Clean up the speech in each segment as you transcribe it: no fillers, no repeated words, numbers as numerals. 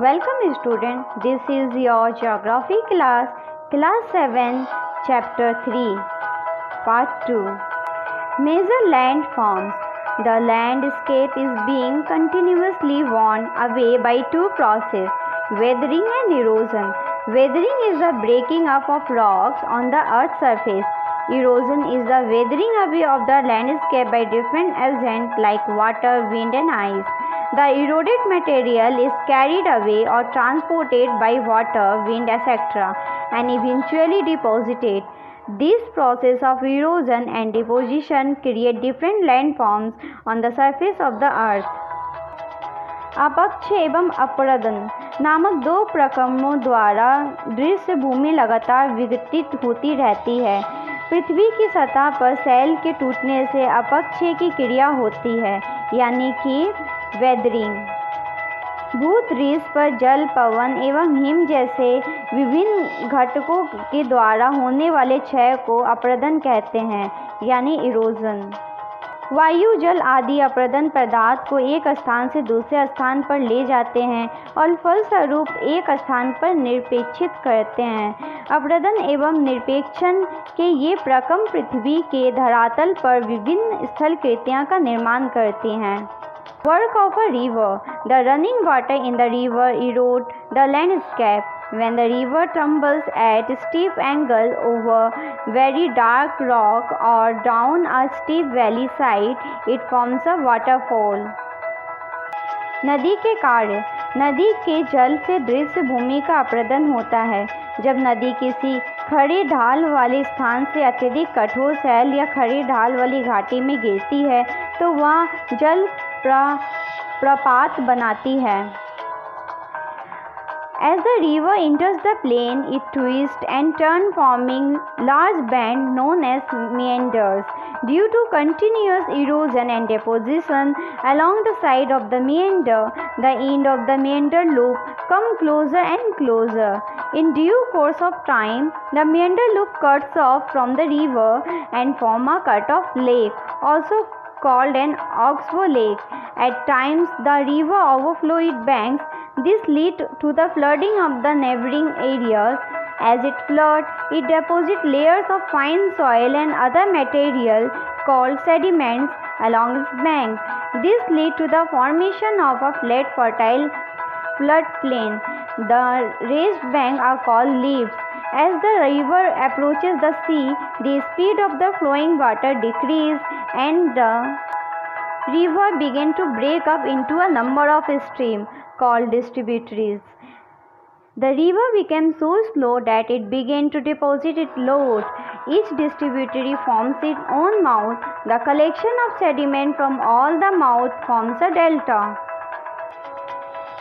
Welcome student, this is your geography class, class 7, chapter 3, part 2. Major land forms. The landscape is being continuously worn away by two processes, weathering and erosion. Weathering is the breaking up of rocks on the earth's surface. Erosion is the weathering away of the landscape by different agents like water, wind and ice. The eroded material is carried away or transported by water, wind, etc. and eventually deposited. This process of erosion and deposition create different landforms on the surface of the earth. अपक्षय एवं अपरदन नामक दो प्रक्रमों द्वारा दृश्य भूमि लगातार विघटित होती रहती है। पृथ्वी की सतह पर शैल के टूटने से अपक्षय की क्रिया होती है, यानी कि वेदरिंग। भूतरीस पर जल, पवन एवं हिम जैसे विभिन्न घटकों के द्वारा होने वाले क्षय को अपरदन कहते हैं, यानी इरोजन। वायु, जल आदि अपरदन पदार्थ को एक स्थान से दूसरे स्थान पर ले जाते हैं और फलस्वरूप एक स्थान पर निरपेक्षित करते हैं। अपरदन एवं निरपेक्षण के ये प्रक्रम पृथ्वी के धरातल पर विभिन्न स्थलकृतियों का निर्माण करती हैं। Work of a river. The running water in the river erode the landscape. When the river tumbles at steep angle over very dark rock or down a steep valley side, it forms a waterfall. नदी के कार्य। नदी के जल से दृश्य भूमि का अपरदन होता है। जब नदी किसी खड़ी ढाल वाले स्थान से अत्यधिक कठोर शैल या खड़ी ढाल वाली घाटी में गिरती है तो वह जल प्रपात बनाती है। As the river enters the plain, it twists and turns, forming large bands known as meanders. Due to continuous erosion and deposition along the side of the meander, the end of the meander loop come closer and closer. In due course of time, the meander loop cuts off from the river and form a cut-off lake, also called an oxbow lake. At times, the river overflows its banks. This leads to the flooding of the neighboring areas. As it floods, it deposits layers of fine soil and other material called sediments along its bank. This leads to the formation of a flat, fertile floodplain. The raised banks are called leaves. As the river approaches the sea, the speed of the flowing water decreases and the river begins to break up into a number of streams called distributaries. The river became so slow that it began to deposit its load. Each distributary forms its own mouth. The collection of sediment from all the mouths forms a delta.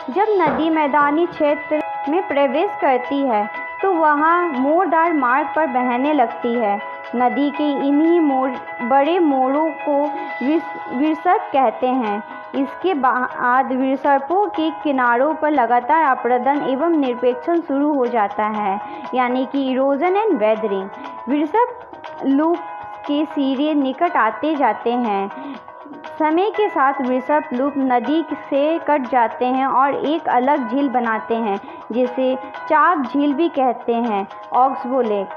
जब नदी मैदानी क्षेत्र में प्रवेश करती है तो वहाँ मोड़दार मार्ग पर बहने लगती है। नदी के इन्हीं बड़े मोड़ों को विसर्प कहते हैं। इसके बाद विसर्पों के किनारों पर लगातार अपरदन एवं निरपेक्षण शुरू हो जाता है, यानी कि इरोजन एंड वेदरिंग। विसर्प लूप के सिरे निकट आते जाते हैं। समय के साथ विसर्प लूप नदी से कट जाते हैं और एक अलग झील बनाते हैं, जिसे चाप झील भी कहते हैं, ऑक्सबो लेक।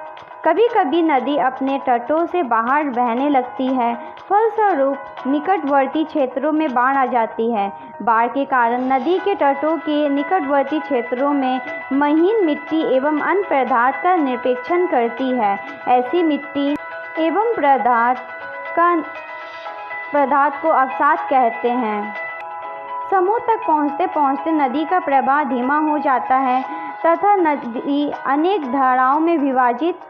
कभी कभी नदी अपने तटों से बाहर बहने लगती है, फलस्वरूप निकटवर्ती क्षेत्रों में बाढ़ आ जाती है। बाढ़ के कारण नदी के तटों के निकटवर्ती क्षेत्रों में महीन मिट्टी एवं अन्य पदार्थ का निरपेक्षण करती है। ऐसी मिट्टी एवं पदार्थ को अवसाद कहते हैं। समुद्र तक पहुँचते पहुँचते नदी का प्रवाह धीमा हो जाता है तथा नदी अनेक धाराओं में विभाजित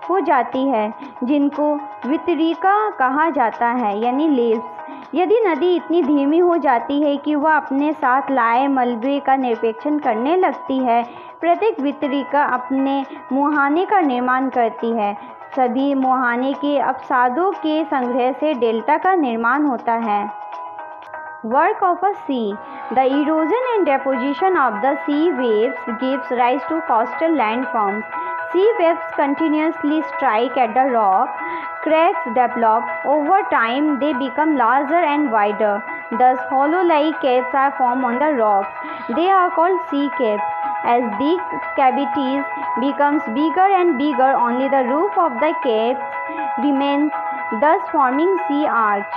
हो जाती है, जिनको वितरिका कहा जाता है, यानी लेव्स। यदि नदी इतनी धीमी हो जाती है कि वह अपने साथ लाए मलबे का निरपेक्षण करने लगती है, प्रत्येक वितरिका अपने मुहाने का निर्माण करती है। सभी मुहाने के अवसादों के संग्रह से डेल्टा का निर्माण होता है। Work of a sea. The erosion and deposition of the sea waves gives rise to coastal landforms. Sea waves continuously strike at the rock. Cracks develop. Over time, they become larger and wider. Thus, hollow-like caves are formed on the rocks. They are called sea caves. As these cavities becomes bigger and bigger, only the roof of the caves remains, thus forming sea arch.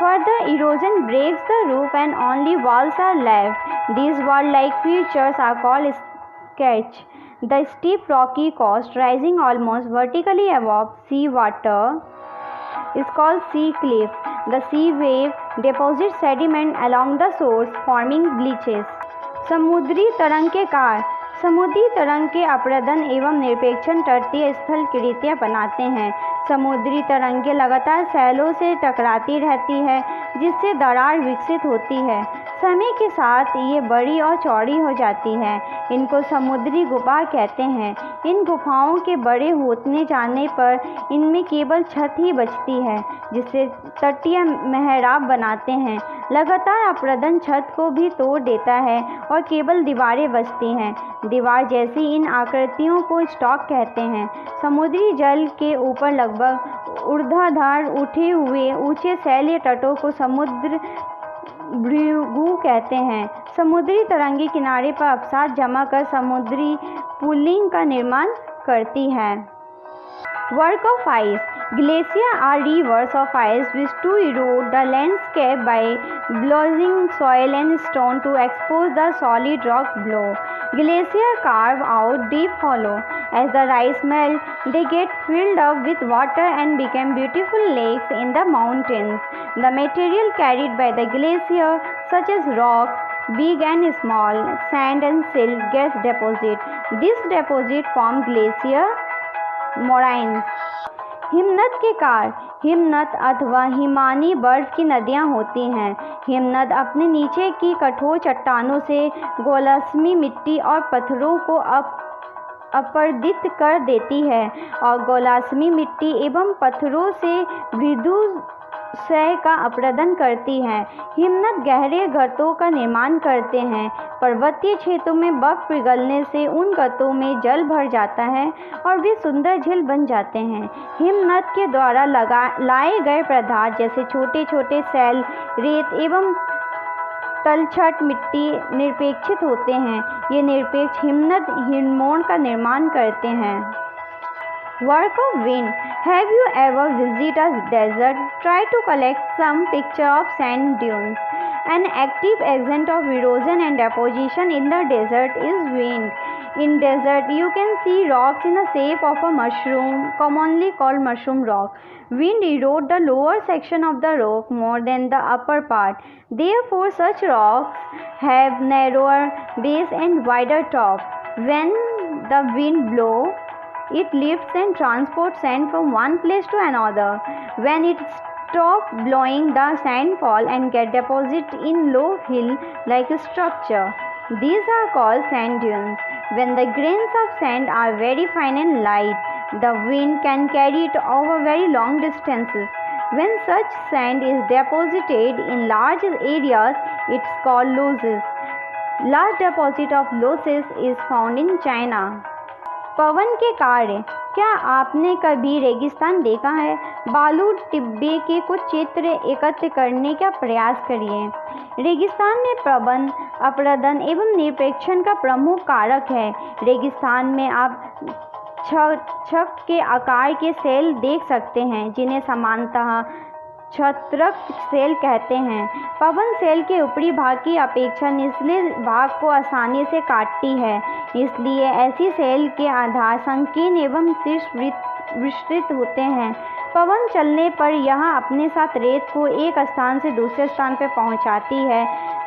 Further erosion breaks the roof and only walls are left. These wall-like features are called skerch. The steep rocky coast rising almost vertically above sea water is called sea cliff. The sea wave deposits sediment along the shores, forming beaches. समुद्री तरंग के car समुद्री तरंग के अपरदन एवं निरपेक्षण तटीय स्थल कृतियाँ बनाते हैं। समुद्री तरंगें लगातार सैलों से टकराती रहती है, जिससे दरार विकसित होती है। समय के साथ ये बड़ी और चौड़ी हो जाती है। इनको समुद्री गुफा कहते हैं। इन गुफाओं के बड़े होने जाने पर इनमें केवल छत ही बचती है, जिससे तटीय मेहराब बनाते हैं। लगातार अपरदन छत को भी तोड़ देता है और केवल दीवारें बचती हैं। दीवार जैसी इन आकृतियों को स्टॉक कहते हैं। समुद्री जल के ऊपर लगभग ऊर्ध्वाधर उठे हुए ऊंचे शैलीय तटों को समुद्र भृगु कहते हैं। समुद्री तरंगे किनारे पर अवसाद जमा कर समुद्री पुलिंग का निर्माण करती हैं। Work of ice. Glaciers are rivers of ice which to erode the landscape by blowing soil and stone to expose the solid rock below. Glaciers carve out deep hollows. As the ice melt, they get filled up with water and become beautiful lakes in the mountains. The material carried by the glacier, such as rocks, big and small, sand and silt, gets deposited. This deposit form glacier मोराइन्स। हिमनद के car हिमनद अथवा हिमानी बर्फ की नदियाँ होती हैं। हिमनद अपने नीचे की कठोर चट्टानों से गोलाश्मी मिट्टी और पत्थरों को अपरदित कर देती है और गोलाश्मी मिट्टी एवं पत्थरों से मृदुशय का अपरदन करती है। हिमनद गहरे गर्तों का निर्माण करते हैं। पर्वतीय क्षेत्रों में बर्फ पिघलने से उन गर्तों में जल भर जाता है और वे सुंदर झील बन जाते हैं। हिमनद के द्वारा लाए गए पदार्थ जैसे छोटे छोटे शैल, रेत एवं तलछट मिट्टी निरपेक्षित होते हैं। ये निरपेक्ष हिमनद हिमों का निर्माण करते हैं। Work of wind. Have you ever visited a desert? Try to collect some picture of sand dunes. An active agent of erosion and deposition in the desert is wind. In desert, you can see rocks in the shape of a mushroom, commonly called mushroom rock. Wind erodes the lower section of the rock more than the upper part. Therefore, such rocks have narrower base and wider top. When the wind blows, it lifts and transports sand from one place to another. When it stops blowing, the sand falls and gets deposited in low hill-like structure. These are called sand dunes. When the grains of sand are very fine and light, the wind can carry it over very long distances. When such sand is deposited in large areas, it's called losses. Large deposit of losses is found in China. पवन के कार्य। क्या आपने कभी रेगिस्तान देखा है? बालू टिब्बे के कुछ चित्र एकत्र करने का प्रयास करिए। रेगिस्तान में पवन अपरदन एवं निरपेक्षण का प्रमुख कारक है। रेगिस्तान में आप छक के आकार के सेल देख सकते हैं, जिन्हें सामान्यतः छत्रक सेल कहते हैं। पवन सेल के ऊपरी भाग की अपेक्षा निचले भाग को आसानी से काटती है, इसलिए ऐसी सेल के आधार संकीर्ण एवं शीर्ष विस्तृत होते हैं। पवन चलने पर यह अपने साथ रेत को एक स्थान से दूसरे स्थान पर पहुंचाती है।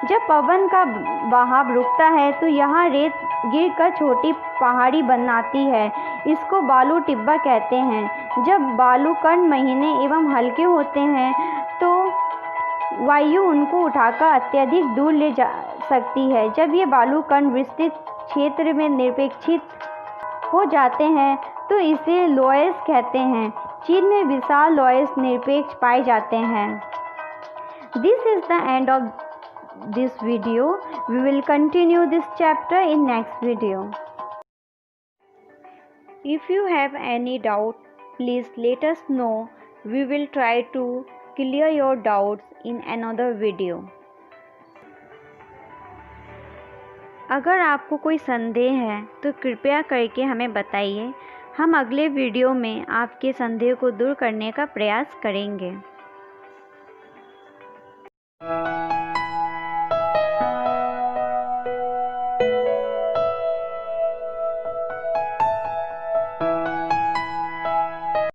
जब पवन का बहाव रुकता है तो यहाँ रेत गिरकर छोटी पहाड़ी बनाती है। इसको बालू टिब्बा कहते हैं। जब बालू कण महीने एवं हल्के होते हैं तो वायु उनको उठाकर अत्यधिक दूर ले जा सकती है। जब ये बालू कण विस्तृत क्षेत्र में निरपेक्षित हो जाते हैं तो इसे लोएस कहते हैं। चीन में विशाल लोएस निरपेक्ष पाए जाते हैं। This is the end of this video. We will continue this chapter in next video. If you have any doubt, please let us know. We will try to clear your doubts in another video. अगर आपको कोई संदेह है तो कृपया करके हमें बताइए। हम अगले वीडियो में आपके संदेह को दूर करने का प्रयास करेंगे।